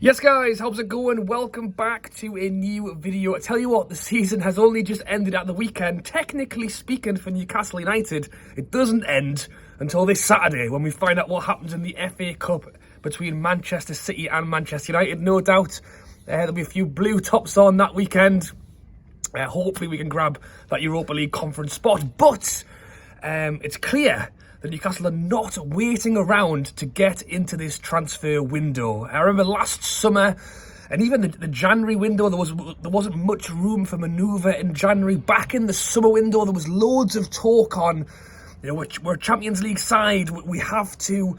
Yes guys, how's it going? Welcome back to a new video. I tell you what, the season has only just ended at the weekend. Technically speaking for Newcastle United, it doesn't end until this Saturday when we find out what happens in the FA Cup between Manchester City and Manchester United. No doubt there'll be a few blue tops on that weekend. Hopefully we can grab that Europa League conference spot, but it's clear that Newcastle are not waiting around to get into this transfer window. I remember last summer, and even the January window, there wasn't much room for manoeuvre in January. Back in the summer window, there was loads of talk on, we're a Champions League side, we have to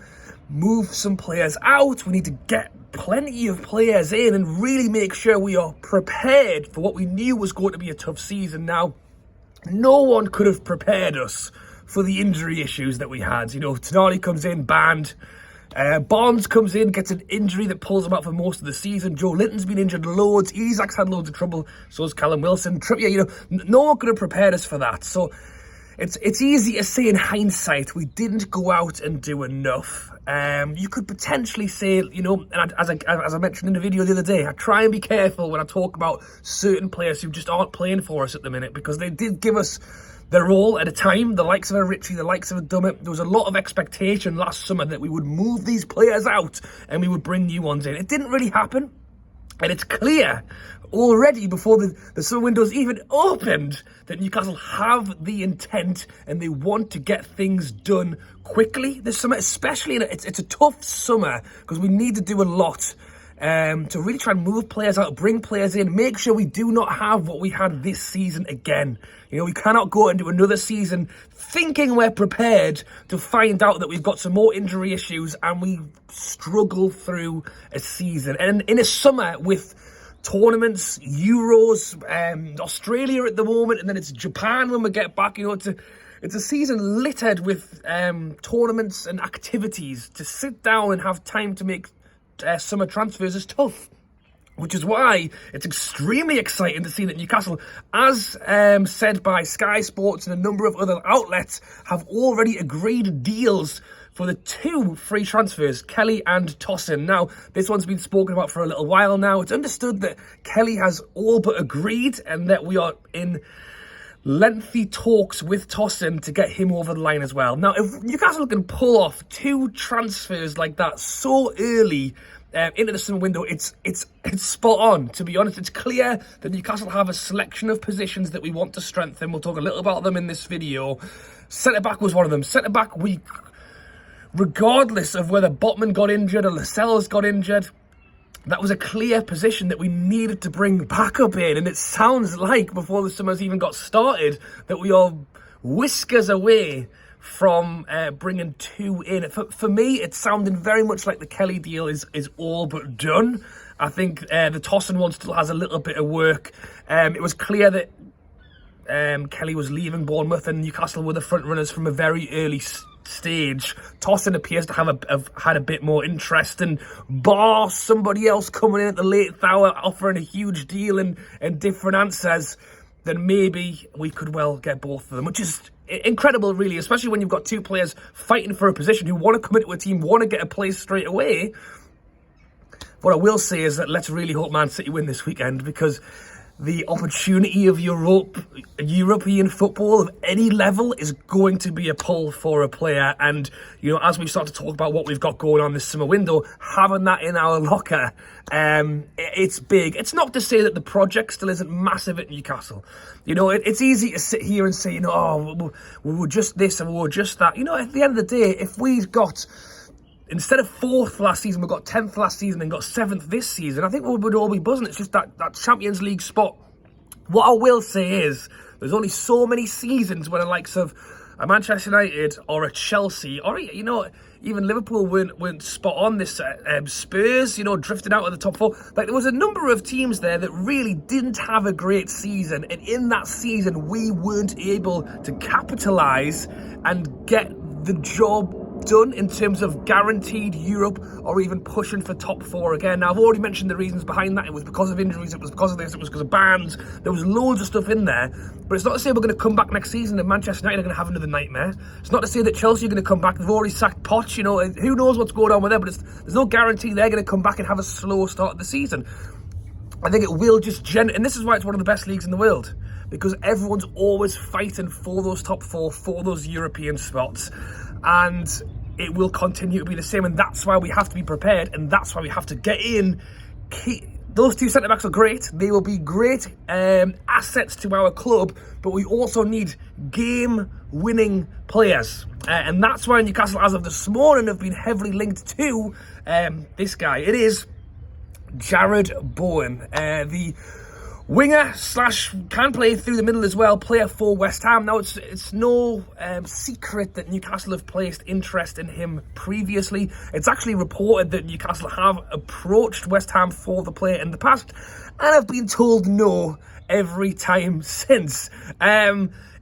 move some players out, we need to get plenty of players in and really make sure we are prepared for what we knew was going to be a tough season. Now, no one could have prepared us for the injury issues that we had. Tonali comes in, banned. Barnes comes in, gets an injury that pulls him out for most of the season. Joe Linton's been injured loads. Isak's had loads of trouble. So has Callum Wilson. Trippier, no one could have prepared us for that. So it's easy to say in hindsight, we didn't go out and do enough. You could potentially say, and as I mentioned in the video the other day, I try and be careful when I talk about certain players who just aren't playing for us at the minute, because they did give us their all at a time. The likes of a Ritchie, the likes of a Dummett. There was a lot of expectation last summer that we would move these players out and we would bring new ones in. It didn't really happen. And it's clear already before the summer window's even opened that Newcastle have the intent and they want to get things done quickly this summer, especially it's a tough summer because we need to do a lot to really try and move players out, bring players in, make sure we do not have what we had this season again. We cannot go into another season thinking we're prepared to find out that we've got some more injury issues and we struggle through a season. And in a summer with tournaments, Euros, Australia at the moment, and then it's Japan when we get back, it's a season littered with tournaments and activities. To sit down and have time to make summer transfers is tough, which is why it's extremely exciting to see that Newcastle, as said by Sky Sports and a number of other outlets, have already agreed deals for the two free transfers, Kelly and Tosin. Now, this one's been spoken about for a little while now. It's understood that Kelly has all but agreed and that we are in lengthy talks with Tosin to get him over the line as well. Now, if Newcastle can pull off two transfers like that so early into the summer window, it's spot on, to be honest. It's clear that Newcastle have a selection of positions that we want to strengthen. We'll talk a little about them in this video. Centre-back was one of them. Centre-back, regardless of whether Botman got injured or Lascelles got injured, that was a clear position that we needed to bring backup in. And it sounds like, before the summer's even got started, that we are whiskers away from bringing two in. For me, it's sounding very much like the Kelly deal is all but done. I think the Tosin one still has a little bit of work. It was clear that Kelly was leaving Bournemouth and Newcastle were the front runners from a very early stage. Tosin appears to have had a bit more interest, and bar somebody else coming in at the late hour offering a huge deal and different answers, then maybe we could well get both of them, which is incredible, really, especially when you've got two players fighting for a position who want to come into a team, want to get a place straight away. What I will say is that let's really hope Man City win this weekend, because the opportunity of European football of any level is going to be a pull for a player. And, as we start to talk about what we've got going on this summer window, having that in our locker, it's big. It's not to say that the project still isn't massive at Newcastle. It's easy to sit here and say, we're just this and we're just that. At the end of the day, if we've got, instead of 4th last season, we got 10th last season and got 7th this season, I think we would all be buzzing. It's just that Champions League spot. What I will say is, there's only so many seasons where the likes of a Manchester United or a Chelsea, or, even Liverpool weren't spot on this. Spurs, drifting out of the top 4. Like, there was a number of teams there that really didn't have a great season. And in that season, we weren't able to capitalise and get the job done in terms of guaranteed Europe or even pushing for top 4 again. Now, I've already mentioned the reasons behind that. It was because of injuries, it was because of this, it was because of bans. There was loads of stuff in there. But it's not to say we're going to come back next season and Manchester United are going to have another nightmare. It's not to say that Chelsea are going to come back. They've already sacked Poch, you know. Who knows what's going on with them, but there's no guarantee they're going to come back and have a slow start of the season. I think it will just and this is why it's one of the best leagues in the world, because everyone's always fighting for those top 4, for those European spots, and it will continue to be the same, and that's why we have to be prepared, and that's why we have to get in. Those 2 centre-backs are great. They will be great assets to our club, but we also need game-winning players. And that's why Newcastle, as of this morning, have been heavily linked to this guy. It is Jarrod Bowen, the winger / can play through the middle as well, player for West Ham. Now, it's no secret that Newcastle have placed interest in him previously. It's actually reported that Newcastle have approached West Ham for the player in the past and have been told no every time since.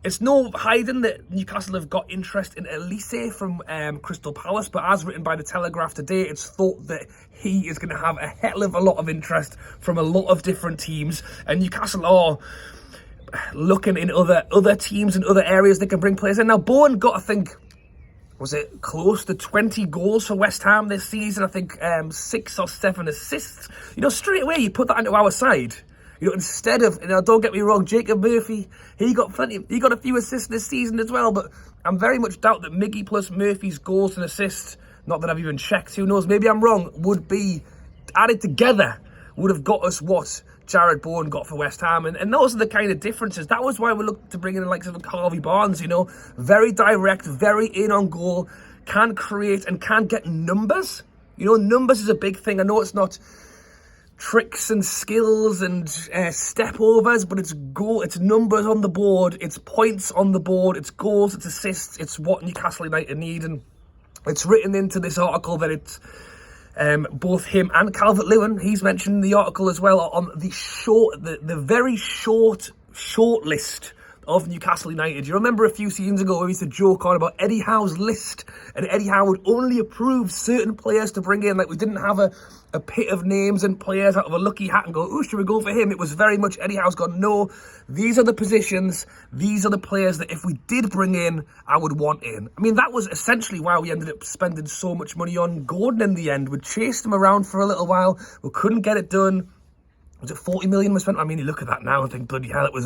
It's no hiding that Newcastle have got interest in Elise from Crystal Palace, but as written by the Telegraph today, it's thought that he is going to have a hell of a lot of interest from a lot of different teams, and Newcastle are looking in other teams and other areas that can bring players in. Now, Bowen got, I think, was it close to 20 goals for West Ham this season? I think 6 or 7 assists. You know, straight away you put that into our side. You know, instead of, don't get me wrong, Jacob Murphy, he got a few assists this season as well, but I'm very much doubt that Miggy plus Murphy's goals and assists, not that I've even checked, who knows, maybe I'm wrong, would be added together, would have got us what Jarrod Bowen got for West Ham, and those are the kind of differences. That was why we looked to bring in the likes of Harvey Barnes, you know, very direct, very in on goal, can create and can get numbers. You know, numbers is a big thing. I know it's not tricks and skills and step overs, but it's numbers on the board, it's points on the board, it's goals, it's assists, it's what Newcastle United need. And it's written into this article that it's both him and Calvert-Lewin, he's mentioned in the article as well, on the very short list of Newcastle United. You remember a few seasons ago we used to joke on about Eddie Howe's list, and Eddie Howe would only approve certain players to bring in. Like, we didn't have a pit of names and players out of a lucky hat and go, oh, should we go for him? It was very much Eddie Howe's gone, no, these are the positions, these are the players that if we did bring in, I would want in. I mean, that was essentially why we ended up spending so much money on Gordon in the end. We chased him around for a little while, we couldn't get it done. Was it 40 million we spent? I mean, you look at that now and think, bloody hell, it was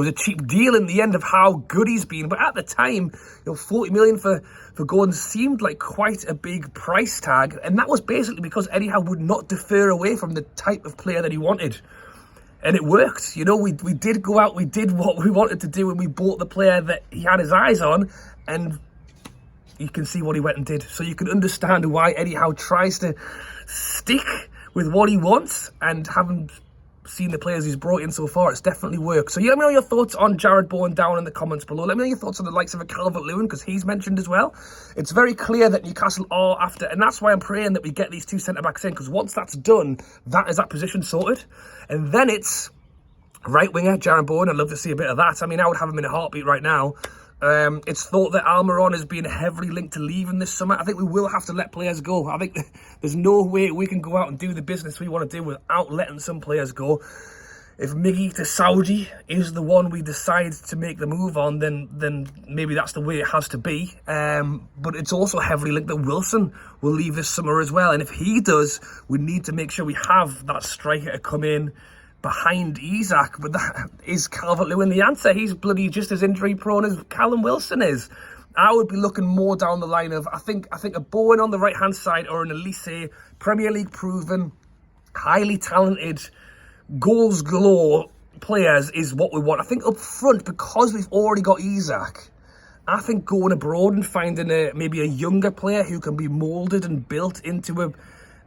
a cheap deal in the end of how good he's been. But at the time, 40 million for Gordon seemed like quite a big price tag. And that was basically because Eddie Howe would not defer away from the type of player that he wanted. And it worked. You know, we did go out, we did what we wanted to do, and we bought the player that he had his eyes on. And you can see what he went and did. So you can understand why Eddie Howe tries to stick with what he wants, and having seen the players he's brought in so far, it's definitely worked. So let me know your thoughts on Jarrod Bowen down in the comments below. Let me know your thoughts on the likes of a Calvert-Lewin, because he's mentioned as well. It's very clear that Newcastle are after, and that's why I'm praying that we get these 2 centre-backs in, because once that's done, that is that position sorted. And then it's right winger, Jarrod Bowen. I'd love to see a bit of that. I mean, I would have him in a heartbeat right now. It's thought that Almiron is being heavily linked to leaving this summer. I think we will have to let players go. I think there's no way we can go out and do the business we want to do without letting some players go. If Miggy to Saudi is the one we decide to make the move on, then maybe that's the way it has to be. But it's also heavily linked that Wilson will leave this summer as well. And if he does, we need to make sure we have that striker to come in behind Isak. But that is Calvert-Lewin the answer? He's bloody just as injury prone as Callum Wilson is. I would be looking more down the line of, I think a Bowen on the right hand side, or an Elise, Premier League proven, highly talented, goals galore players is what we want. I think up front, because we've already got Isak, I think going abroad and finding maybe a younger player who can be moulded and built into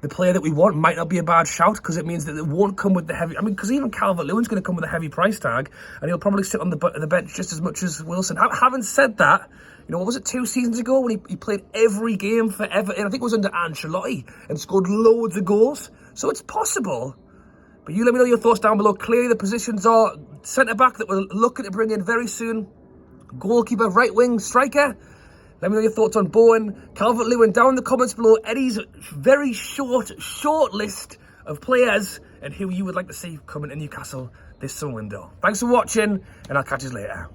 the player that we want might not be a bad shout, because it means that it won't come with the heavy... I mean, because even Calvert-Lewin's going to come with a heavy price tag, and he'll probably sit on the bench just as much as Wilson. Having said that, what was it, 2 seasons ago when he played every game for Everton? I think it was under Ancelotti, and scored loads of goals. So it's possible. But you let me know your thoughts down below. Clearly the positions are centre-back that we're looking to bring in very soon, goalkeeper, right wing, striker. Let me know your thoughts on Bowen, Calvert-Lewin down in the comments below. Eddie's very short list of players and who you would like to see coming to Newcastle this summer window. Thanks for watching, and I'll catch you later.